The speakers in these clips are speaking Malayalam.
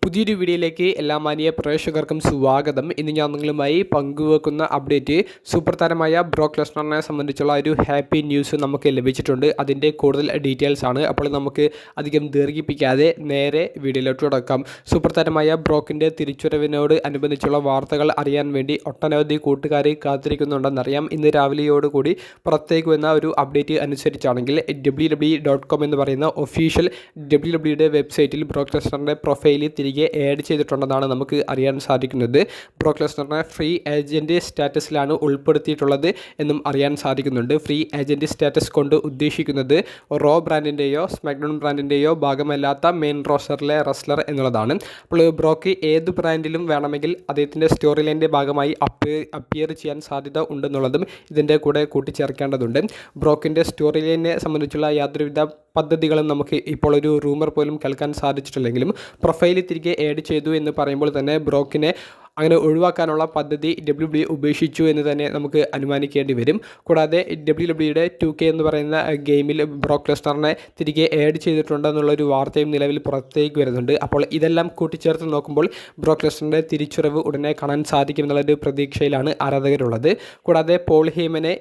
പുതിയൊരു വീഡിയോയിലേക്ക് എല്ലാ മാന്യ പ്രേക്ഷകർക്കും സ്വാഗതം. ഇന്ന് ഞാൻ നിങ്ങളുമായി പങ്കുവെക്കുന്ന അപ്ഡേറ്റ് സൂപ്പർ താരമായ ബ്രോക്ക് ലെസ്നറിനെ സംബന്ധിച്ചുള്ള ഒരു ഹാപ്പി ന്യൂസ് നമുക്ക് ലഭിച്ചിട്ടുണ്ട്. അതിൻ്റെ കൂടുതൽ ഡീറ്റെയിൽസ് ആണ്. അപ്പോൾ നമുക്ക് അധികം ദീർഘിപ്പിക്കാതെ നേരെ വീഡിയോയിലോട്ട് തുടക്കാം. സൂപ്പർ താരമായ ബ്രോക്കിൻ്റെ തിരിച്ചുവരവിനോട് അനുബന്ധിച്ചുള്ള വാർത്തകൾ അറിയാൻ വേണ്ടി ഒട്ടനവധി കൂട്ടുകാർ കാത്തിരിക്കുന്നുണ്ടെന്നറിയാം. ഇന്ന് രാവിലെയോടുകൂടി പുറത്തേക്ക് വന്ന ഒരു അപ്ഡേറ്റ് അനുസരിച്ചാണെങ്കിൽ www.com എന്ന് പറയുന്ന ഒഫീഷ്യൽ WWE വെബ്സൈറ്റിൽ ബ്രോക്ക് ലെസ്നറിൻ്റെ പ്രൊഫൈലിൽ തിരികെ ആഡ് ചെയ്തിട്ടുണ്ടെന്നാണ് നമുക്ക് അറിയാൻ സാധിക്കുന്നത്. ബ്രോക്ക് ലെസ്നറിനെ ഫ്രീ ഏജൻറ്റ് സ്റ്റാറ്റസിലാണ് ഉൾപ്പെടുത്തിയിട്ടുള്ളത് എന്നും അറിയാൻ സാധിക്കുന്നുണ്ട്. ഫ്രീ ഏജൻറ്റ് സ്റ്റാറ്റസ് കൊണ്ട് ഉദ്ദേശിക്കുന്നത് റോ ബ്രാൻഡിൻ്റെയോ സ്മാക്ഡൗൺ ബ്രാൻഡിൻ്റെയോ ഭാഗമല്ലാത്ത മെയിൻ റോസ്റ്ററിലെ റെസ്ലർ എന്നുള്ളതാണ്. അപ്പോൾ ബ്രോക്ക് ഏത് ബ്രാൻഡിലും വേണമെങ്കിൽ അദ്ദേഹത്തിൻ്റെ സ്റ്റോറി ലൈൻ്റെ ഭാഗമായി അപ്പിയർ ചെയ്യാൻ സാധ്യത ഉണ്ടെന്നുള്ളതും ഇതിൻ്റെ കൂടെ കൂട്ടിച്ചേർക്കേണ്ടതുണ്ട്. ബ്രോക്കിൻ്റെ സ്റ്റോറി ലൈനെ സംബന്ധിച്ചുള്ള യാതൊരുവിധ പദ്ധതികളും നമുക്ക് ഇപ്പോൾ ഒരു റൂമർ പോലും കേൾക്കാൻ സാധിച്ചിട്ടില്ലെങ്കിലും പ്രൊഫൈലിൽ തിരികെ ആഡ് ചെയ്തു എന്ന് പറയുമ്പോൾ തന്നെ ബ്രോക്കിനെ അങ്ങനെ ഒഴിവാക്കാനുള്ള പദ്ധതി WWE ഉപേക്ഷിച്ചു എന്ന് തന്നെ നമുക്ക് അനുമാനിക്കേണ്ടി വരും. കൂടാതെ WWE 2K എന്ന് പറയുന്ന ഗെയിമിൽ ബ്രോക്ക് ലെസ്നറിനെ തിരികെ ആഡ് ചെയ്തിട്ടുണ്ടെന്നുള്ളൊരു വാർത്തയും നിലവിൽ പുറത്തേക്ക് വരുന്നുണ്ട്. അപ്പോൾ ഇതെല്ലാം കൂട്ടിച്ചേർത്ത് നോക്കുമ്പോൾ ബ്രോക്ക് ലെസ്നറിൻ്റെ തിരിച്ചുവരവ് ഉടനെ കാണാൻ സാധിക്കുമെന്നുള്ളൊരു പ്രതീക്ഷയിലാണ് ആരാധകരുള്ളത്. കൂടാതെ പോൾ ഹേമനെ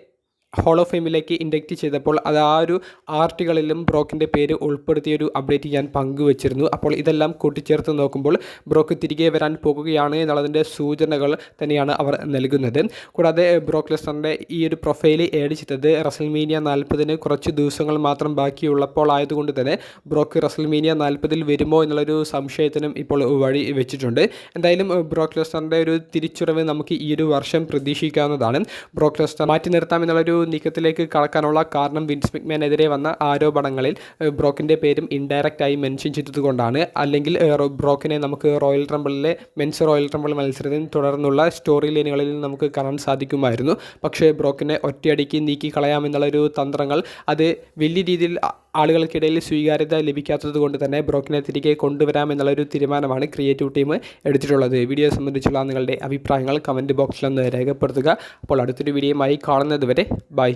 ഹോൾ ഓഫ് ഫെയിമിലേക്ക് ഇൻഡക്റ്റ് ചെയ്തപ്പോൾ അത് ആ ഒരു ആർട്ടികളിലും ബ്രോക്കിൻ്റെ പേര് ഉൾപ്പെടുത്തിയൊരു അപ്ഡേറ്റ് ഞാൻ പങ്കുവച്ചിരുന്നു. അപ്പോൾ ഇതെല്ലാം കൂട്ടിച്ചേർത്ത് നോക്കുമ്പോൾ ബ്രോക്ക് തിരികെ വരാൻ പോകുകയാണ് എന്നുള്ളതിൻ്റെ സൂചനകൾ തന്നെയാണ് അവർ നൽകുന്നത്. കൂടാതെ ബ്രോക്ക് ലെസ്നറിൻ്റെ ഈ ഒരു പ്രൊഫൈൽ ആഡ് ചെയ്തത് റസൽമേനിയ 40 കുറച്ച് ദിവസങ്ങൾ മാത്രം ബാക്കിയുള്ളപ്പോൾ ആയതുകൊണ്ട് തന്നെ ബ്രോക്ക് റസൽമേനിയ 40 വരുമോ എന്നുള്ളൊരു സംശയത്തിനും ഇപ്പോൾ വഴി വെച്ചിട്ടുണ്ട്. എന്തായാലും ബ്രോക്ക് ലെസ്നറിൻ്റെ ഒരു തിരിച്ചുവരവ് നമുക്ക് ഈ ഒരു വർഷം പ്രതീക്ഷിക്കാവുന്നതാണ്. ബ്രോക്ക് ലെസ്നർ മാറ്റി നിർത്താമെന്നുള്ളൊരു നീക്കത്തിലേക്ക് കടക്കാനുള്ള കാരണം വിൻസ് മെക്മാനെതിരെ വന്ന ആരോപണങ്ങളിൽ ബ്രോക്കിൻ്റെ പേരും ഇൻഡയറക്റ്റായി മെൻഷൻ ചെയ്തതുകൊണ്ടാണ്. അല്ലെങ്കിൽ ബ്രോക്കിനെ നമുക്ക് റോയൽ റംബിളിലെ മെൻസ് റോയൽ റംബിൾ മത്സരത്തിന് തുടർന്നുള്ള സ്റ്റോറി ലൈനുകളിൽ നമുക്ക് കാണാൻ സാധിക്കുമായിരുന്നു. പക്ഷേ ബ്രോക്കിനെ ഒറ്റയടിക്ക് നീക്കി കളയാമെന്നുള്ളൊരു തന്ത്രങ്ങൾ അത് വലിയ രീതിയിൽ ആളുകൾക്കിടയിൽ സ്വീകാര്യത ലഭിക്കാത്തത് കൊണ്ട് തന്നെ ബ്രോക്കിനെ തിരികെ കൊണ്ടുവരാമെന്നുള്ളൊരു തീരുമാനമാണ് ക്രിയേറ്റീവ് ടീം എടുത്തിട്ടുള്ളത്. വീഡിയോ സംബന്ധിച്ചുള്ള നിങ്ങളുടെ അഭിപ്രായങ്ങൾ കമൻറ്റ് ബോക്സിലൊന്ന് രേഖപ്പെടുത്തുക. അപ്പോൾ അടുത്തൊരു വീഡിയോയുമായി കാണുന്നത് വരെ ബൈ.